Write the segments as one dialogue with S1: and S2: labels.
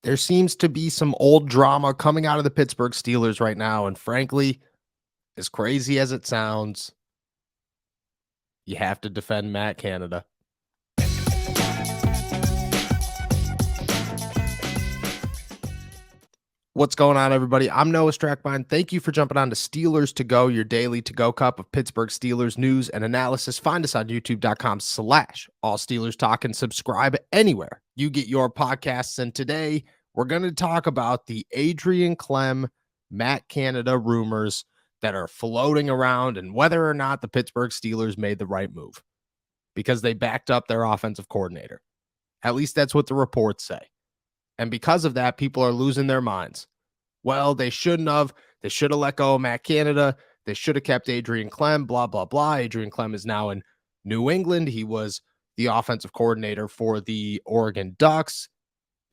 S1: There seems to be some old drama coming out of the Pittsburgh Steelers right now. And frankly, as crazy as it sounds, you have to defend Matt Canada. What's going on, everybody? I'm Noah Strackbine. Thank you for jumping on to Steelers to Go, your daily to-go cup of Pittsburgh Steelers news and analysis. Find us on youtube.com/All Steelers Talk and subscribe anywhere you get your podcasts. And today we're going to talk about the Adrian Clem, Matt Canada rumors that are floating around and whether or not the Pittsburgh Steelers made the right move because they backed up their offensive coordinator. At least that's what the reports say. And because of that, people are losing their minds. Well, they shouldn't have. They should have let go of Matt Canada. They should have kept Adrian Clem, blah, blah, blah. Adrian Clem is now in New England. He was the offensive coordinator for the Oregon Ducks.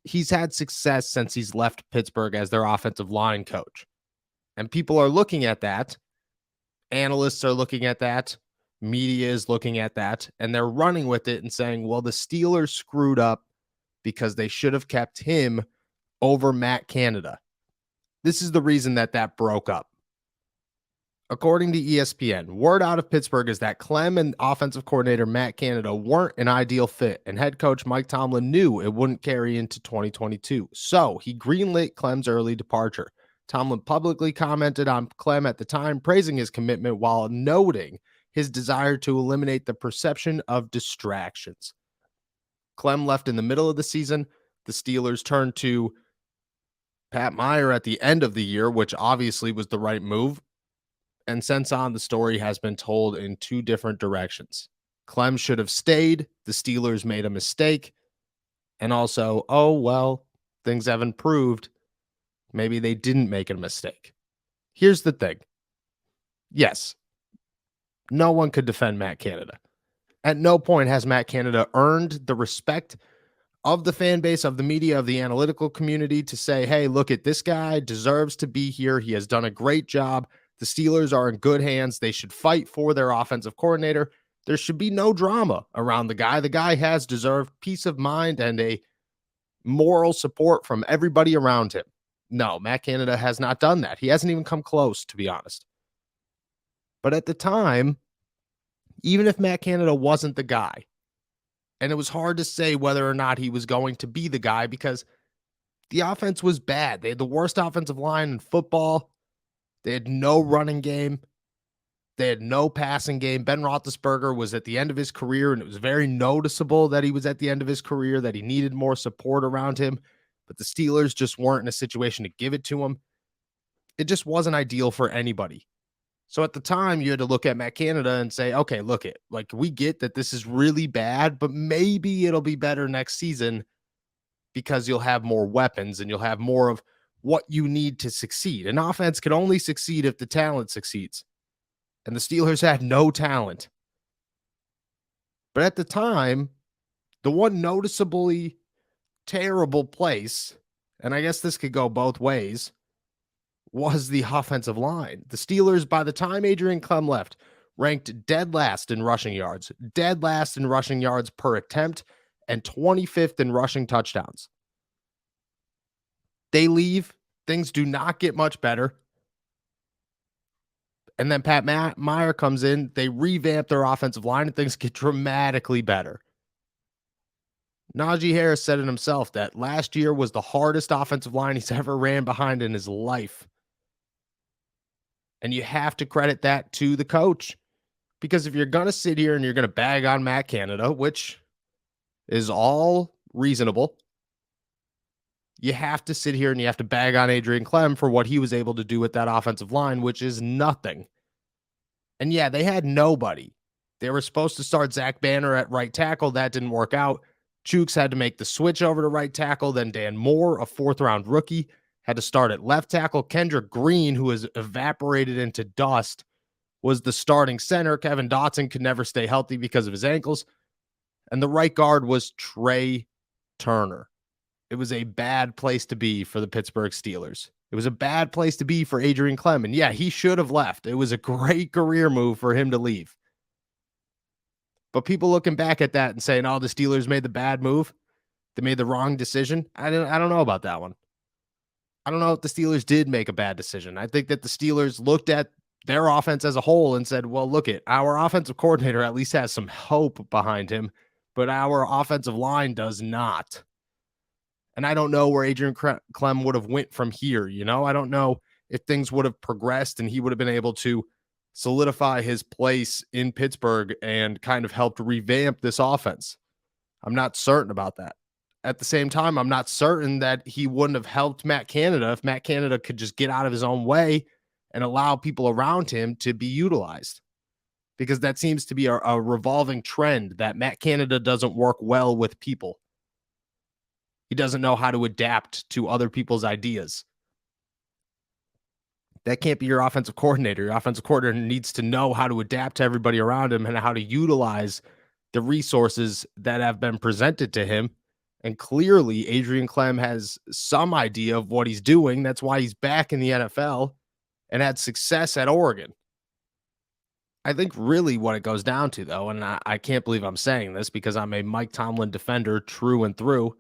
S1: He's had success since he's left Pittsburgh as their offensive line coach. And people are looking at that. Analysts are looking at that. Media is looking at that. And they're running with it and saying, well, the Steelers screwed up because they should have kept him over Matt Canada. This is the reason that broke up. According to ESPN, word out of Pittsburgh is that Clem and offensive coordinator Matt Canada weren't an ideal fit, and head coach Mike Tomlin knew it wouldn't carry into 2022. So he greenlit Clem's early departure. Tomlin publicly commented on Clem at the time, praising his commitment while noting his desire to eliminate the perception of distractions. Clem left in the middle of the season. The Steelers turned to Pat Meyer at the end of the year, which obviously was the right move. And since on, the story has been told in two different directions. Clem should have stayed. The Steelers made a mistake. And also, oh, well, things have improved. Maybe they didn't make a mistake. Here's the thing. Yes, no one could defend Matt Canada. At no point has Matt Canada earned the respect of the fan base, of the media, of the analytical community to say, hey, look at this guy deserves to be here. He has done a great job. The Steelers are in good hands. They should fight for their offensive coordinator. There should be no drama around the guy. The guy has deserved peace of mind and a moral support from everybody around him. No, Matt Canada has not done that. He hasn't even come close, to be honest. But at the time, even if Matt Canada wasn't the guy, and it was hard to say whether or not he was going to be the guy because the offense was bad. They had the worst offensive line in football. They had no running game. They had no passing game. Ben Roethlisberger was at the end of his career, and it was very noticeable that he was at the end of his career, that he needed more support around him. But the Steelers just weren't in a situation to give it to him. It just wasn't ideal for anybody. So at the time, you had to look at Matt Canada and say, okay, look it, like we get that this is really bad, but maybe it'll be better next season because you'll have more weapons and you'll have more of what you need to succeed. An offense can only succeed if the talent succeeds. And the Steelers had no talent. But at the time, the one noticeably terrible place, and I guess this could go both ways, was the offensive line. The Steelers, by the time Adrian Clem left, ranked dead last in rushing yards per attempt, and 25th in rushing touchdowns. They leave. Things do not get much better. And then Pat Meyer comes in. They revamp their offensive line, and things get dramatically better. Najee Harris said it himself that last year was the hardest offensive line he's ever ran behind in his life. And you have to credit that to the coach. Because if you're going to sit here and you're going to bag on Matt Canada, which is all reasonable, you have to sit here and you have to bag on Adrian Clem for what he was able to do with that offensive line, which is nothing. And yeah, they had nobody. They were supposed to start Zach Banner at right tackle. That didn't work out. Chooks had to make the switch over to right tackle. Then Dan Moore, a fourth-round rookie, had to start at left tackle. Kendrick Green, who has evaporated into dust, was the starting center. Kevin Dotson could never stay healthy because of his ankles. And the right guard was Trey Turner. It was a bad place to be for the Pittsburgh Steelers. It was a bad place to be for Adrian Clem. And yeah, he should have left. It was a great career move for him to leave. But people looking back at that and saying, oh, the Steelers made the bad move. They made the wrong decision. I don't know about that one. I don't know if the Steelers did make a bad decision. I think that the Steelers looked at their offense as a whole and said, well, look, our offensive coordinator at least has some hope behind him, but our offensive line does not. And I don't know where Adrian Clem would have went from here. I don't know if things would have progressed and he would have been able to solidify his place in Pittsburgh and kind of helped revamp this offense. I'm not certain about that. At the same time, I'm not certain that he wouldn't have helped Matt Canada if Matt Canada could just get out of his own way and allow people around him to be utilized. Because that seems to be a revolving trend that Matt Canada doesn't work well with people. He doesn't know how to adapt to other people's ideas. That can't be your offensive coordinator. Your offensive coordinator needs to know how to adapt to everybody around him and how to utilize the resources that have been presented to him. And clearly, Adrian Clem has some idea of what he's doing. That's why he's back in the NFL and had success at Oregon. I think really what it goes down to, though, and I can't believe I'm saying this because I'm a Mike Tomlin defender true and through,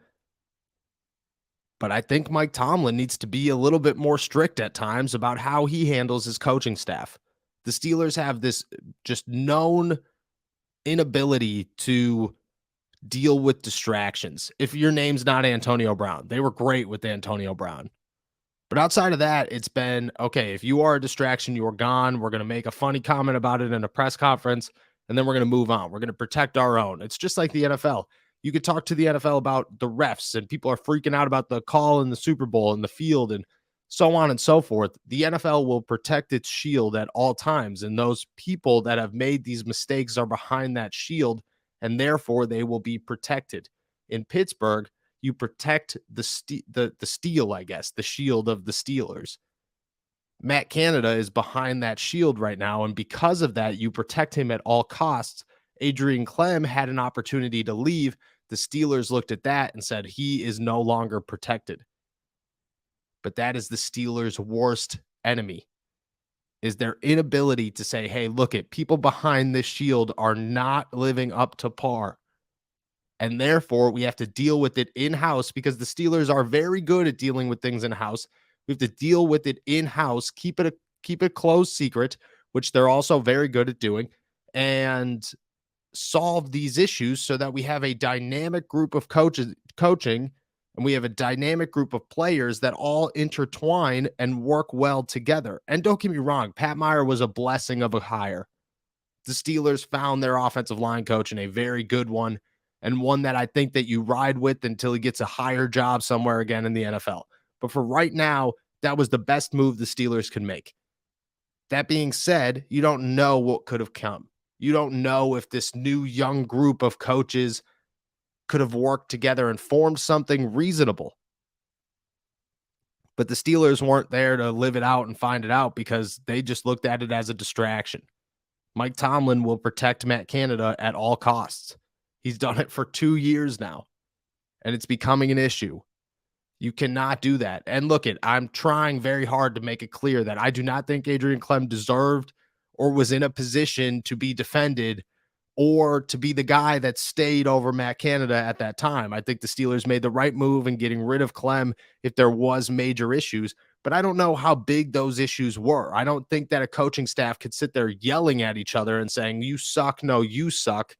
S1: but I think Mike Tomlin needs to be a little bit more strict at times about how he handles his coaching staff. The Steelers have this just known inability to deal with distractions. If your name's not Antonio Brown, they were great with Antonio Brown. But outside of that, it's been, okay, if you are a distraction, you are gone. We're going to make a funny comment about it in a press conference, and then we're going to move on. We're going to protect our own. It's just like the NFL. You could talk to the NFL about the refs, and people are freaking out about the call in the Super Bowl and the field and so on and so forth. The NFL will protect its shield at all times, and those people that have made these mistakes are behind that shield, and therefore they will be protected. In Pittsburgh, you protect the steel, I guess, the shield of the Steelers. Matt Canada is behind that shield right now, and because of that, you protect him at all costs. Adrian Clem had an opportunity to leave. The Steelers looked at that and said he is no longer protected. But that is the Steelers' worst enemy, is their inability to say, hey, look, people behind this shield are not living up to par. And therefore, we have to deal with it in-house because the Steelers are very good at dealing with things in-house. We have to deal with it in-house, keep it a closed secret, which they're also very good at doing, and solve these issues so that we have a dynamic group of coaching, and we have a dynamic group of players that all intertwine and work well together. And don't get me wrong, Pat Meyer was a blessing of a hire. The Steelers found their offensive line coach in a very good one, and one that I think that you ride with until he gets a higher job somewhere again in the NFL. But for right now, that was the best move the Steelers could make. That being said, you don't know what could have come. You don't know if this new young group of coaches could have worked together and formed something reasonable. But the Steelers weren't there to live it out and find it out because they just looked at it as a distraction. Mike Tomlin will protect Matt Canada at all costs. He's done it for 2 years now, and it's becoming an issue. You cannot do that. And look, I'm trying very hard to make it clear that I do not think Adrian Clem deserved or was in a position to be defended or to be the guy that stayed over Matt Canada at that time. I think the Steelers made the right move in getting rid of Clem if there was major issues, but I don't know how big those issues were. I don't think that a coaching staff could sit there yelling at each other and saying, you suck, no, you suck.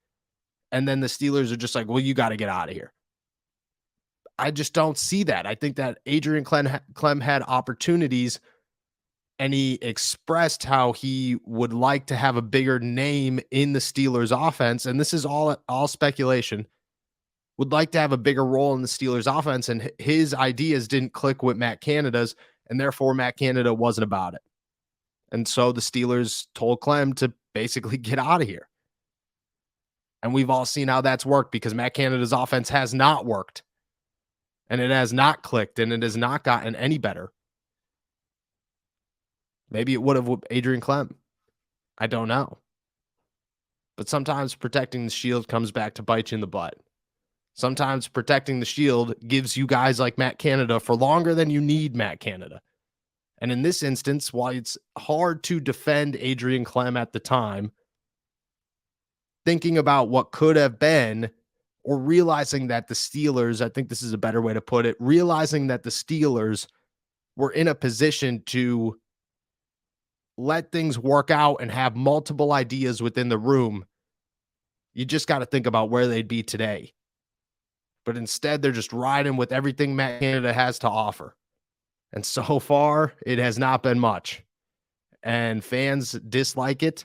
S1: And then the Steelers are just like, well, you got to get out of here. I just don't see that. I think that Adrian Clem had opportunities, and he expressed how he would like to have a bigger name in the Steelers offense. And this is all speculation. Would like to have a bigger role in the Steelers offense, and his ideas didn't click with Matt Canada's, and therefore Matt Canada wasn't about it. And so the Steelers told Clem to basically get out of here. And we've all seen how that's worked because Matt Canada's offense has not worked. And it has not clicked, and it has not gotten any better. Maybe it would have with Adrian Clem. I don't know. But sometimes protecting the shield comes back to bite you in the butt. Sometimes protecting the shield gives you guys like Matt Canada for longer than you need Matt Canada. And in this instance, while it's hard to defend Adrian Clem at the time, thinking about what could have been or realizing that the Steelers, I think this is a better way to put it, realizing that the Steelers were in a position to let things work out and have multiple ideas within the room. You just got to think about where they'd be today. But instead, they're just riding with everything Matt Canada has to offer. And so far, it has not been much. And fans dislike it.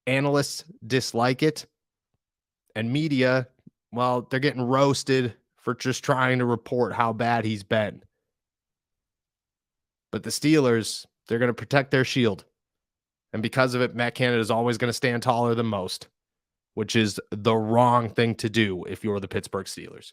S1: Analysts dislike it. And media, well, they're getting roasted for just trying to report how bad he's been. But the Steelers, they're going to protect their shield. And because of it, Matt Canada is always going to stand taller than most, which is the wrong thing to do if you're the Pittsburgh Steelers.